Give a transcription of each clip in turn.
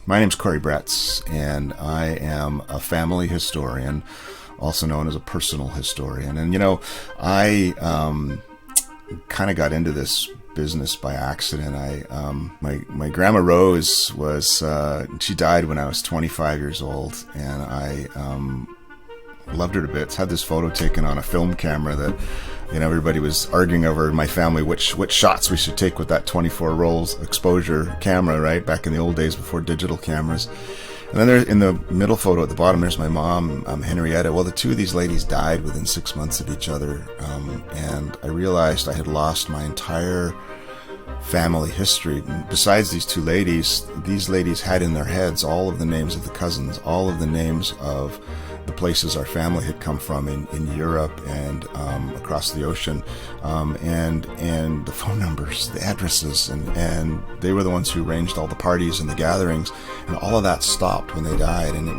My name's Cory Bretz, and I am a family historian, also known as a personal historian. And, I kind of got into this business by accident. My grandma Rose she died when I was 25 years old, and I loved her to bits. Had this photo taken on a film camera that, everybody was arguing over in my family which shots we should take with that 24 rolls exposure camera, right? Back in the old days before digital cameras. And then there, in the middle photo at the bottom, there's my mom, Henrietta. Well, the two of these ladies died within 6 months of each other. And I realized I had lost my entire family history. Besides these two ladies, these ladies had in their heads all of the names of the cousins, all of the names of the places our family had come from in Europe and across the ocean, and the phone numbers, the addresses, and they were the ones who arranged all the parties and the gatherings, and all of that stopped when they died. And it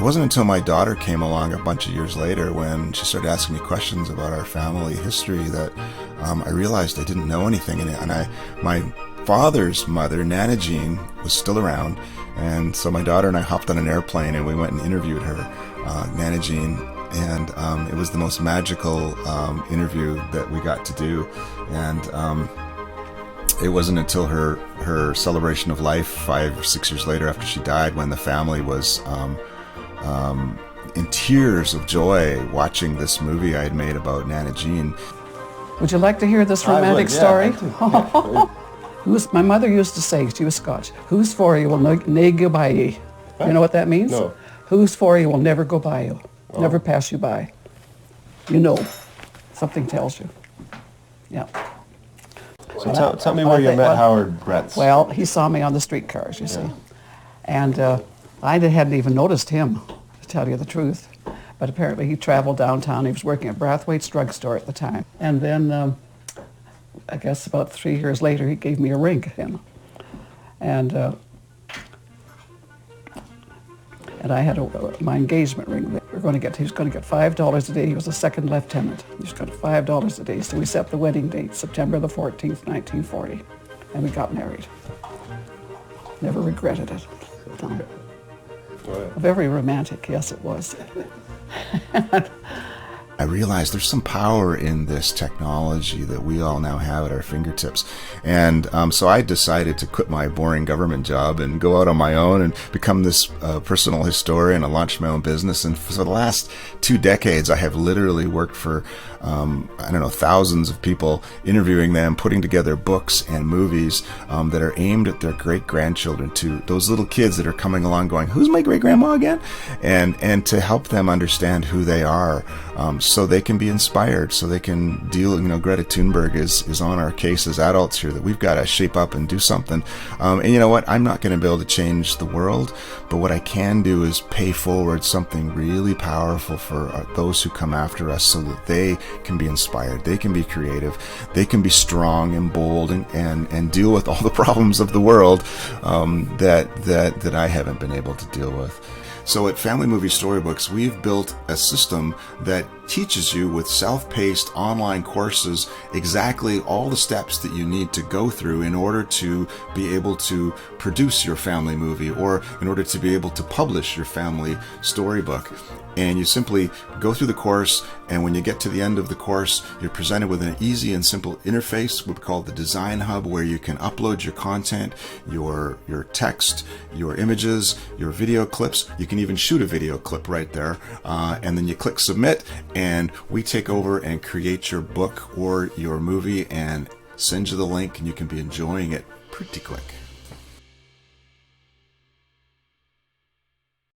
wasn't until my daughter came along a bunch of years later, when she started asking me questions about our family history, that I realized I didn't know anything. And my father's mother, Nana Jean, was still around, and so my daughter and I hopped on an airplane and we went and interviewed her, Nana Jean, and it was the most magical interview that we got to do. And it wasn't until her celebration of life 5 or 6 years later, after she died, when the family was in tears of joy watching this movie I had made about Nana Jean. Would you like to hear this romantic story? My mother used to say, she was Scotch, "Who's for you will nae go by ye." You know what that means? No. Who's for you will never go by you, never pass you by. Something tells you. Yeah. So tell me where you met Howard Bretz. Well, he saw me on the streetcars, you see. And I hadn't even noticed him, to tell you the truth. But apparently he traveled downtown. He was working at Brathwaite's drugstore at the time. And then I guess about 3 years later, he gave me a ring, and I had my engagement ring. He was going to get $5 a day. He was a second lieutenant. He was going to $5 a day. So we set the wedding date, September the 14th, 1940, and we got married. Never regretted it. No. Very romantic, yes, it was. I realized there's some power in this technology that we all now have at our fingertips. And so I decided to quit my boring government job and go out on my own and become this personal historian. I launched my own business. And for the last 2 decades, I have literally worked for, thousands of people, interviewing them, putting together books and movies that are aimed at their great-grandchildren, to those little kids that are coming along going, "Who's my great-grandma again?" And to help them understand who they are, so they can be inspired, so they can deal. Greta Thunberg is on our case as adults here, that we've got to shape up and do something. And you know what? I'm not going to be able to change the world, but what I can do is pay forward something really powerful for those who come after us, so that they can be inspired, they can be creative, they can be strong and bold, and deal with all the problems of the world that I haven't been able to deal with. So at Family Movie Storybooks, we've built a system that teaches you with self-paced online courses exactly all the steps that you need to go through in order to be able to produce your family movie, or in order to be able to publish your family storybook. And you simply go through the course, and when you get to the end of the course, you're presented with an easy and simple interface, what we call the Design Hub, where you can upload your content, your text, your images, your video clips. You can even shoot a video clip right there, and then you click Submit, and we take over and create your book or your movie and send you the link, and you can be enjoying it pretty quick.